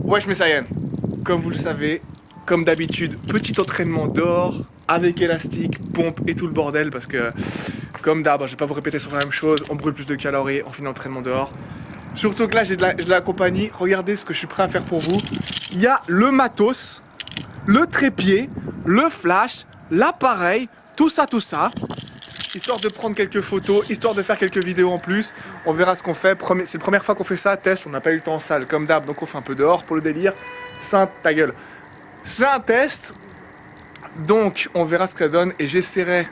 Wesh mes Saiyans, comme vous le savez, comme d'habitude, petit entraînement dehors, avec élastique, pompe et tout le bordel, parce que comme d'hab, je vais pas vous répéter sur la même chose, on brûle plus de calories, on finit l'entraînement dehors. Surtout que là j'ai de la compagnie, regardez ce que je suis prêt à faire pour vous. Il y a le matos, le trépied, le flash, l'appareil, tout ça, histoire de prendre quelques photos, histoire de faire quelques vidéos en plus. On verra ce qu'on fait. C'est la première fois qu'on fait ça, test. On n'a pas eu le temps en salle, comme d'hab, donc on fait un peu dehors pour le délire. Ta gueule. C'est un test, donc on verra ce que ça donne et j'essaierai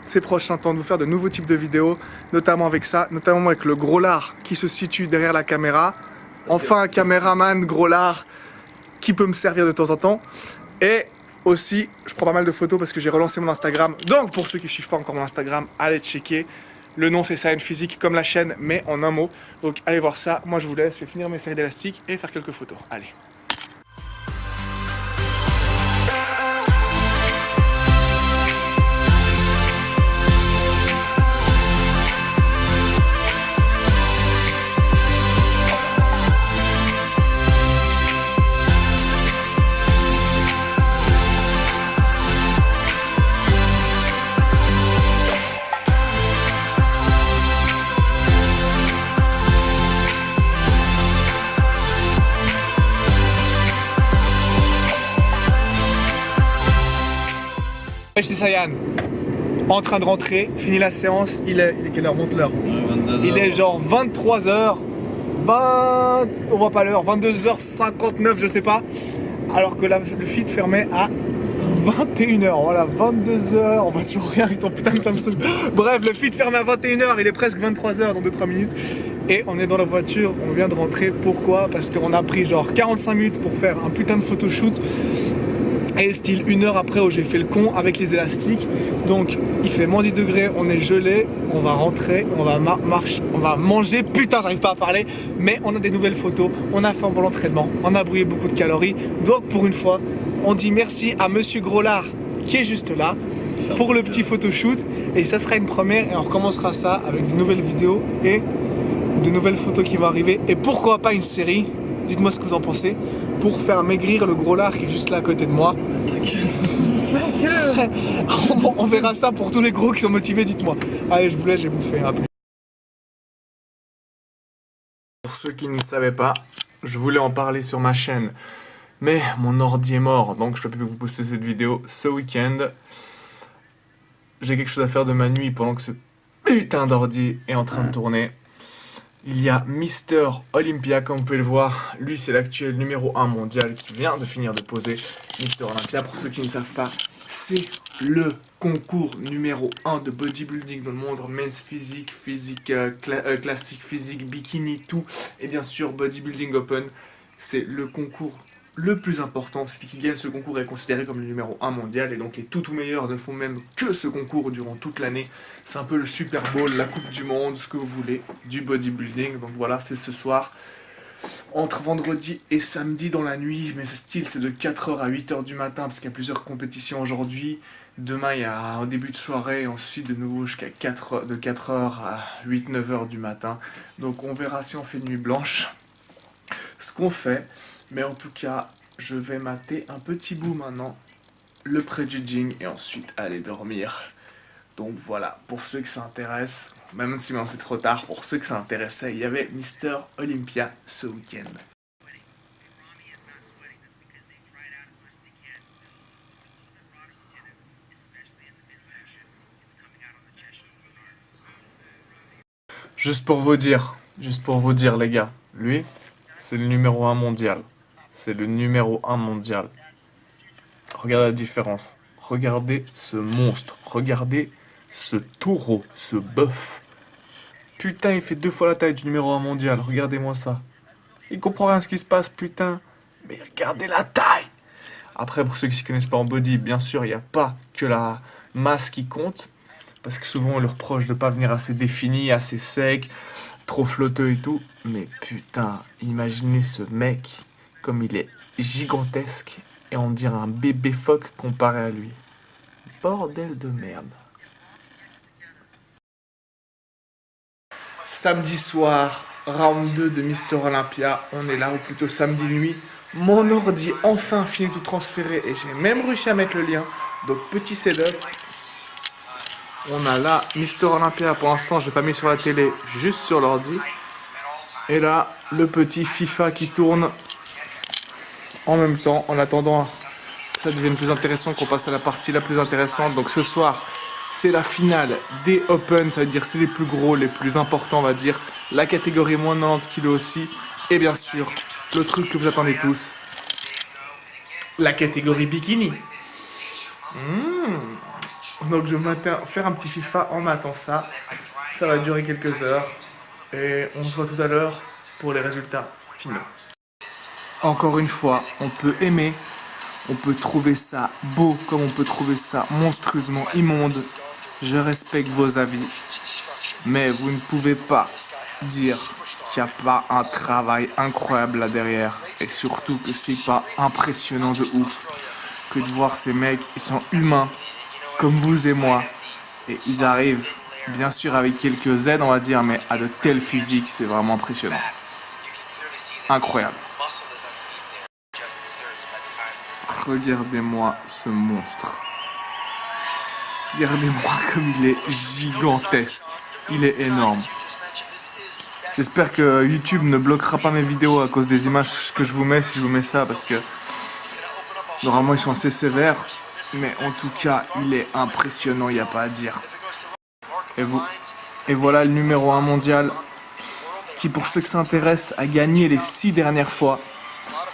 ces prochains temps de vous faire de nouveaux types de vidéos, notamment avec ça, notamment avec le gros lard qui se situe derrière la caméra. Enfin, un caméraman gros lard qui peut me servir de temps en temps. Et aussi, je prends pas mal de photos parce que j'ai relancé mon Instagram. Donc, pour ceux qui ne suivent pas encore mon Instagram, allez checker. Le nom, c'est Saiyan Physique, comme la chaîne, mais en un mot. Donc, allez voir ça. Moi, je vous laisse. Je vais finir mes séries d'élastiques et faire quelques photos. Allez. C'est Saiyan, en train de rentrer, fini la séance, il est quelle heure? Monte l'heure. Il est genre 23h, on voit pas l'heure, 22h59 je sais pas, alors que là, le feed fermait à 21h, voilà, 22h, on voit toujours rien avec ton putain de Samsung. Bref, le feed fermait à 21h, il est presque 23h dans 2-3 minutes. Et on est dans la voiture, on vient de rentrer, pourquoi? Parce qu'on a pris genre 45 minutes pour faire un putain de photoshoot. Et style 1 heure après où j'ai fait le con avec les élastiques. Donc il fait moins 10 degrés, on est gelé, on va rentrer, on va manger, putain j'arrive pas à parler. Mais on a des nouvelles photos, on a fait un bon entraînement, on a brûlé beaucoup de calories. Donc pour une fois, on dit merci à Monsieur Groslard qui est juste là pour le petit photoshoot. Et ça sera une première et on recommencera ça avec de nouvelles vidéos et de nouvelles photos qui vont arriver. Et pourquoi pas une série, dites-moi ce que vous en pensez, pour faire maigrir le gros lard qui est juste là à côté de moi. On verra ça pour tous les gros qui sont motivés, dites-moi. Allez, je vous laisse, j'ai bouffé un peu. Pour ceux qui ne savaient pas, je voulais en parler sur ma chaîne, mais mon ordi est mort, donc je peux plus vous poster cette vidéo ce week-end. J'ai quelque chose à faire de ma nuit pendant que ce putain d'ordi est en train de tourner. Il y a Mister Olympia, comme vous pouvez le voir. Lui, c'est l'actuel numéro 1 mondial qui vient de finir de poser. Mister Olympia, pour ceux qui ne savent pas, c'est le concours numéro 1 de bodybuilding dans le monde. Men's physique, classique physique, bikini, tout. Et bien sûr, Bodybuilding Open, c'est le concours le plus important. Celui qui gagne ce concours est considéré comme le numéro 1 mondial. Et donc les tout meilleurs ne font même que ce concours durant toute l'année. C'est un peu le Super Bowl, la Coupe du Monde, ce que vous voulez, du bodybuilding. Donc voilà, c'est ce soir. Entre vendredi et samedi dans la nuit. Mais ce style, c'est de 4h à 8h du matin. Parce qu'il y a plusieurs compétitions aujourd'hui. Demain, il y a un début de soirée. Ensuite, de nouveau jusqu'à 4h, de 4h à 8-9h du matin. Donc on verra si on fait nuit blanche. Ce qu'on fait. Mais en tout cas, je vais mater un petit bout maintenant, le pré-judging, et ensuite aller dormir. Donc voilà, pour ceux que ça intéresse, même si maintenant c'est trop tard, pour ceux que ça intéressait, il y avait Mister Olympia ce week-end. Juste pour vous dire les gars, lui, c'est le numéro 1 mondial. C'est le numéro 1 mondial. Regardez la différence. Regardez ce monstre. Regardez ce taureau, ce bœuf. Putain, il fait 2 fois la taille du numéro 1 mondial. Regardez-moi ça. Il comprend rien à ce qui se passe, putain. Mais regardez la taille. Après, pour ceux qui ne s'y connaissent pas en body, bien sûr, il n'y a pas que la masse qui compte. Parce que souvent, on leur reproche de ne pas venir assez défini, assez sec, trop flotteux et tout. Mais putain, imaginez ce mec, comme il est gigantesque, et on dirait un bébé phoque comparé à lui. Bordel de merde. Samedi soir, round 2 de Mister Olympia. On est là, ou plutôt samedi nuit. Mon ordi enfin fini de tout transférer et j'ai même réussi à mettre le lien. Donc petit setup. On a là Mister Olympia, pour l'instant je l'ai pas mis sur la télé, juste sur l'ordi. Et là, le petit FIFA qui tourne en même temps, en attendant que ça devienne plus intéressant, qu'on passe à la partie la plus intéressante. Donc ce soir, c'est la finale des Open, ça veut dire c'est les plus gros, les plus importants on va dire. La catégorie moins de 90 kg aussi. Et bien sûr, le truc que vous attendez tous, la catégorie bikini. Donc je vais faire un petit FIFA en matant ça. Ça va durer quelques heures. Et on se voit tout à l'heure pour les résultats finaux. Encore une fois, on peut aimer, on peut trouver ça beau comme on peut trouver ça monstrueusement immonde. Je respecte vos avis, mais vous ne pouvez pas dire qu'il n'y a pas un travail incroyable là derrière. Et surtout que c'est pas impressionnant de ouf que de voir ces mecs, ils sont humains comme vous et moi. Et ils arrivent, bien sûr avec quelques aides on va dire, mais à de tels physiques, c'est vraiment impressionnant. Incroyable. Regardez-moi ce monstre. Regardez-moi comme il est gigantesque. Il est énorme. J'espère que YouTube ne bloquera pas mes vidéos à cause des images que je vous mets si je vous mets ça, parce que normalement ils sont assez sévères. Mais en tout cas, il est impressionnant, il n'y a pas à dire. Et voilà le numéro 1 mondial qui, pour ceux qui s'intéressent, a gagné les 6 dernières fois.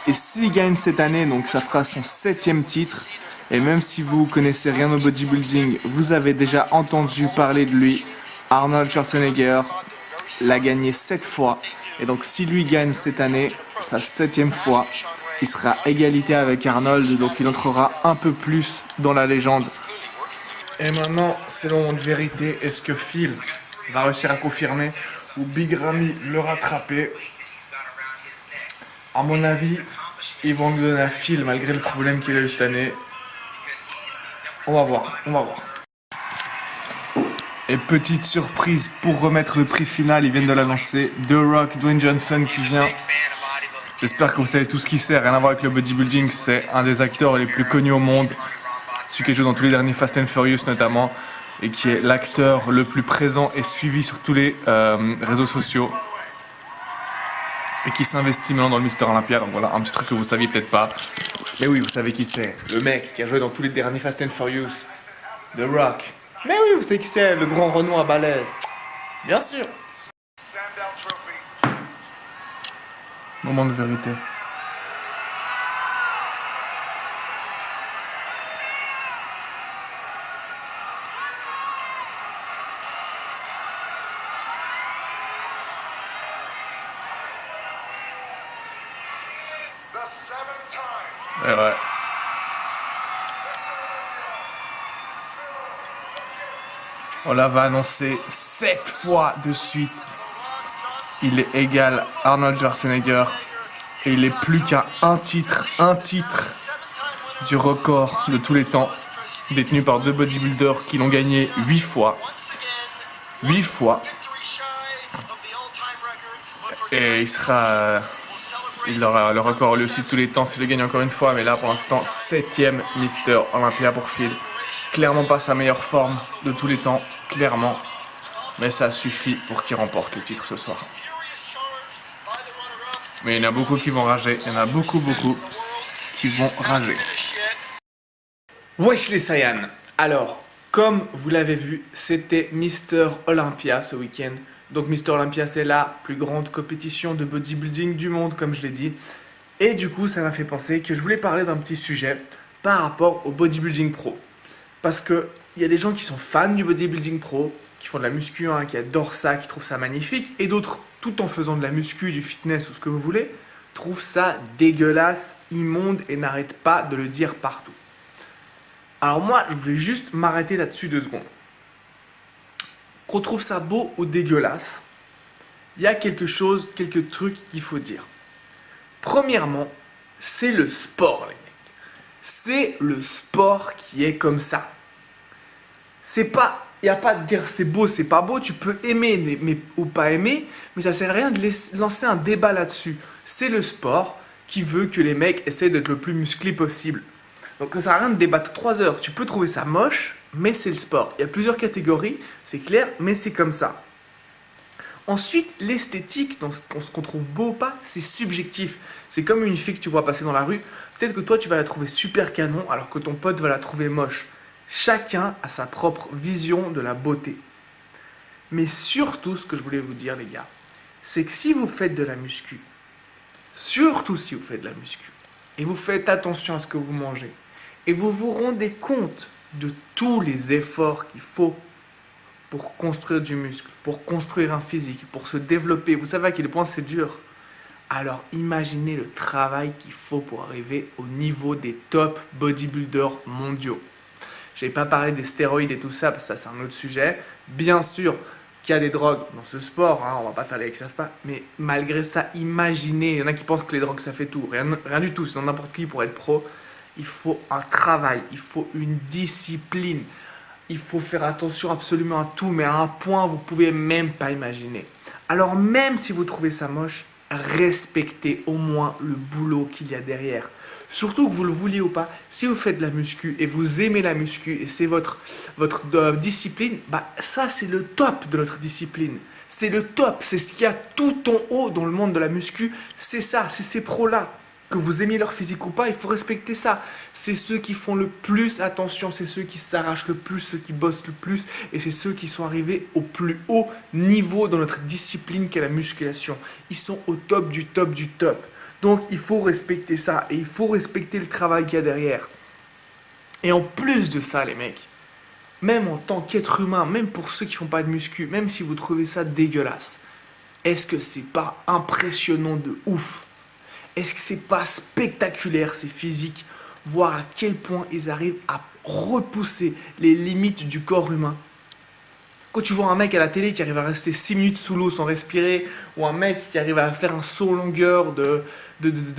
Et s'il gagne cette année, donc ça fera son 7e titre. Et même si vous connaissez rien au bodybuilding, vous avez déjà entendu parler de lui. Arnold Schwarzenegger l'a gagné 7 fois. Et donc si lui gagne cette année, sa 7e fois, il sera à égalité avec Arnold. Donc il entrera un peu plus dans la légende. Et maintenant, c'est le moment de vérité. Est-ce que Phil va réussir à confirmer ou Big Ramy le rattraper? À mon avis, ils vont nous donner un Phil malgré le problème qu'il a eu cette année. On va voir, on va voir. Et petite surprise pour remettre le prix final, ils viennent de l'annoncer. The Rock, Dwayne Johnson qui vient. J'espère que vous savez tout ce qui sert, rien à voir avec le bodybuilding. C'est un des acteurs les plus connus au monde. Celui qui joue dans tous les derniers Fast and Furious notamment. Et qui est l'acteur le plus présent et suivi sur tous les réseaux sociaux. Et qui s'investit maintenant dans le Mister Olympia. Donc voilà, un petit truc que vous saviez peut-être pas. Mais oui, vous savez qui c'est. Le mec qui a joué dans tous les derniers Fast and Furious. The Rock. Mais oui, vous savez qui c'est, le grand Renaud à balèze. Bien sûr. Moment de vérité. Et ouais. On l'avait annoncé 7 fois de suite. Il est égal à Arnold Schwarzenegger. Et il est plus qu'à un titre du record de tous les temps. Détenu par 2 bodybuilders qui l'ont gagné 8 fois. 8 fois. Et il aura le record lui aussi de tous les temps s'il le gagne encore une fois. Mais là pour l'instant, 7e Mister Olympia pour Phil. Clairement pas sa meilleure forme de tous les temps, clairement. Mais ça suffit pour qu'il remporte le titre ce soir. Mais il y en a beaucoup qui vont rager, il y en a beaucoup qui vont rager. Wesh les Saiyans. Alors, comme vous l'avez vu, c'était Mister Olympia ce week-end. Donc Mister Olympia, c'est la plus grande compétition de bodybuilding du monde, comme je l'ai dit. Et du coup, ça m'a fait penser que je voulais parler d'un petit sujet par rapport au bodybuilding pro. Parce qu'il y a des gens qui sont fans du bodybuilding pro, qui font de la muscu, hein, qui adorent ça, qui trouvent ça magnifique. Et d'autres, tout en faisant de la muscu, du fitness ou ce que vous voulez, trouvent ça dégueulasse, immonde et n'arrêtent pas de le dire partout. Alors moi, je voulais juste m'arrêter là-dessus 2 secondes. Qu'on trouve ça beau ou dégueulasse, il y a quelques trucs qu'il faut dire. Premièrement, c'est le sport, les mecs. C'est le sport qui est comme ça. C'est pas, il n'y a pas de dire c'est beau, c'est pas beau. Tu peux aimer ou pas aimer, mais ça sert à rien de lancer un débat là-dessus. C'est le sport. qui veut que les mecs essaient d'être le plus musclés possible. Donc ça sert à rien de débattre 3 heures. Tu peux trouver ça moche, mais c'est le sport. Il y a plusieurs catégories, c'est clair, mais c'est comme ça. Ensuite, l'esthétique, dans ce qu'on trouve beau ou pas, c'est subjectif. C'est comme une fille que tu vois passer dans la rue. Peut-être que toi, tu vas la trouver super canon, alors que ton pote va la trouver moche. Chacun a sa propre vision de la beauté. Mais surtout, ce que je voulais vous dire, les gars, c'est que si vous faites de la muscu, surtout si vous faites de la muscu, et vous faites attention à ce que vous mangez, et vous vous rendez compte de tous les efforts qu'il faut pour construire du muscle, pour construire un physique, pour se développer, vous savez à quel point c'est dur. Alors imaginez le travail qu'il faut pour arriver au niveau des top bodybuilders mondiaux. Je n'ai pas parlé des stéroïdes et tout ça, parce que ça c'est un autre sujet. Bien sûr qu'il y a des drogues dans ce sport, hein, on va pas faire les mecs qui savent pas, mais malgré ça, imaginez, il y en a qui pensent que les drogues ça fait tout, rien du tout, sinon n'importe qui pour être pro. Il faut un travail, il faut une discipline, il faut faire attention absolument à tout, mais à un point vous pouvez même pas imaginer. Alors même si vous trouvez ça moche, respectez au moins le boulot qu'il y a derrière. Surtout que vous le vouliez ou pas, si vous faites de la muscu et vous aimez la muscu et c'est votre discipline, bah ça c'est le top de notre discipline. C'est le top, c'est ce qu'il y a tout en haut dans le monde de la muscu, c'est ça, c'est ces pros-là. Que vous aimiez leur physique ou pas, il faut respecter ça. C'est ceux qui font le plus attention, c'est ceux qui s'arrachent le plus, ceux qui bossent le plus, et c'est ceux qui sont arrivés au plus haut niveau dans notre discipline qu'est la musculation. Ils sont au top du top du top. Donc il faut respecter ça, et il faut respecter le travail qu'il y a derrière. Et en plus de ça, les mecs, même en tant qu'être humain, même pour ceux qui font pas de muscu, même si vous trouvez ça dégueulasse, est-ce que c'est pas impressionnant de ouf? Est-ce que c'est pas spectaculaire ces physiques, voir à quel point ils arrivent à repousser les limites du corps humain? Quand tu vois un mec à la télé qui arrive à rester 6 minutes sous l'eau sans respirer, ou un mec qui arrive à faire un saut en longueur de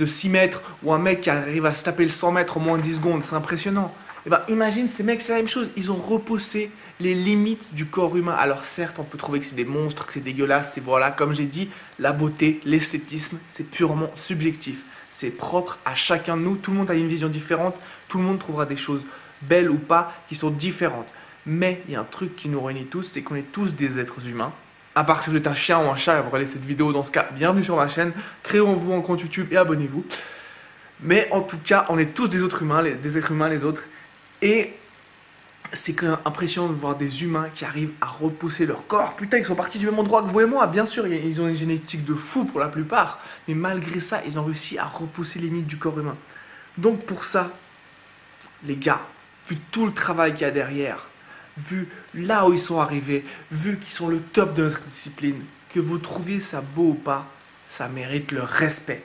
6 mètres, ou un mec qui arrive à se taper le 100 mètres en moins de 10 secondes, c'est impressionnant. Et ben imagine ces mecs, c'est la même chose, ils ont repoussé les limites du corps humain. Alors certes, on peut trouver que c'est des monstres, que c'est dégueulasse, c'est voilà, comme j'ai dit, la beauté, l'esthétisme, c'est purement subjectif. C'est propre à chacun de nous, tout le monde a une vision différente, tout le monde trouvera des choses belles ou pas qui sont différentes. Mais il y a un truc qui nous réunit tous, c'est qu'on est tous des êtres humains. À part si vous êtes un chien ou un chat et vous regardez cette vidéo, dans ce cas, bienvenue sur ma chaîne, créez-vous un compte YouTube et abonnez-vous. Mais en tout cas, on est tous des êtres humains les autres. Et c'est quand même impressionnant de voir des humains qui arrivent à repousser leur corps. Putain, ils sont partis du même endroit que vous et moi. Bien sûr, ils ont une génétique de fou pour la plupart. Mais malgré ça, ils ont réussi à repousser les limites du corps humain. Donc pour ça, les gars, vu tout le travail qu'il y a derrière, vu là où ils sont arrivés, vu qu'ils sont le top de notre discipline, que vous trouviez ça beau ou pas, ça mérite le respect.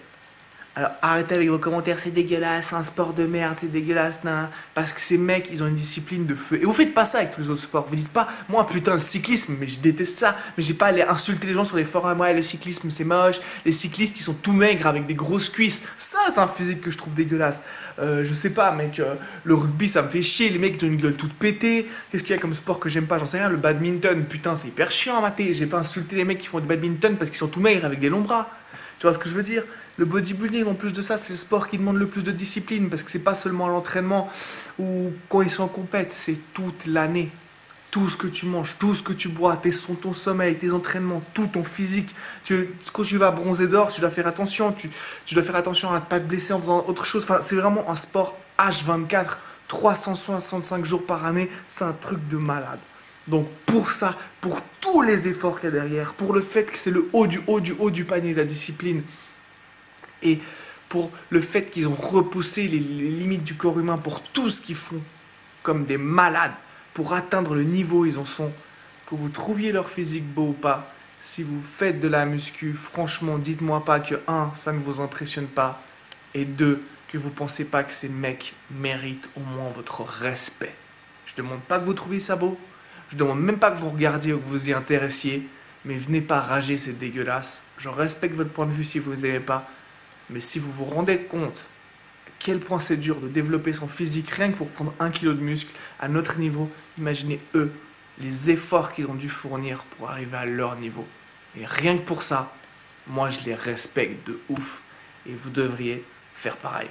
Alors arrêtez avec vos commentaires, c'est dégueulasse, un sport de merde, c'est dégueulasse, nan, parce que ces mecs, ils ont une discipline de feu. Et vous faites pas ça avec tous les autres sports. Vous dites pas, moi putain, le cyclisme, mais je déteste ça. Mais j'ai pas à aller insulter les gens sur les forums, ouais, le cyclisme c'est moche. Les cyclistes, ils sont tout maigres avec des grosses cuisses. Ça, c'est un physique que je trouve dégueulasse. Je sais pas, mec, le rugby, ça me fait chier. Les mecs, ils ont une gueule toute pétée. Qu'est-ce qu'il y a comme sport que j'aime pas? J'en sais rien. Le badminton, putain, c'est hyper chiant à mater. J'ai pas insulté les mecs qui font du badminton parce qu'ils sont tout maigres avec des longs bras. Tu vois ce que je veux dire? Le bodybuilding, en plus de ça, c'est le sport qui demande le plus de discipline parce que c'est pas seulement à l'entraînement ou quand ils sont en compète, c'est toute l'année. Tout ce que tu manges, tout ce que tu bois, ton sommeil, tes entraînements, tout ton physique. Quand tu vas bronzer d'or, tu dois faire attention. Tu dois faire attention à ne pas te blesser en faisant autre chose. Enfin, c'est vraiment un sport H24, 365 jours par année. C'est un truc de malade. Donc pour ça, pour tous les efforts qu'il y a derrière, pour le fait que c'est le haut du haut du haut du panier de la discipline, et pour le fait qu'ils ont repoussé les limites du corps humain pour tout ce qu'ils font comme des malades pour atteindre le niveau où ils en sont, que vous trouviez leur physique beau ou pas, si vous faites de la muscu, franchement, dites-moi pas que 1, ça ne vous impressionne pas, et 2, que vous pensez pas que ces mecs méritent au moins votre respect. Je demande pas que vous trouviez ça beau, je demande même pas que vous regardiez ou que vous y intéressiez, mais venez pas rager, c'est dégueulasse. Je respecte votre point de vue si vous ne aimez pas, mais si vous vous rendez compte à quel point c'est dur de développer son physique rien que pour prendre 1 kg de muscle à notre niveau, imaginez eux, les efforts qu'ils ont dû fournir pour arriver à leur niveau. Et rien que pour ça, moi je les respecte de ouf. et vous devriez faire pareil.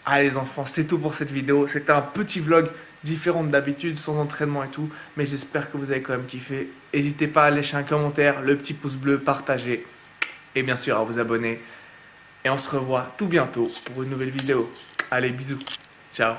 Allez les enfants, c'est tout pour cette vidéo. C'était un petit vlog différent d'habitude, sans entraînement et tout, mais j'espère que vous avez quand même kiffé. N'hésitez pas à lâcher un commentaire, le petit pouce bleu, partager et bien sûr à vous abonner. Et on se revoit tout bientôt pour une nouvelle vidéo. Allez, bisous. Ciao.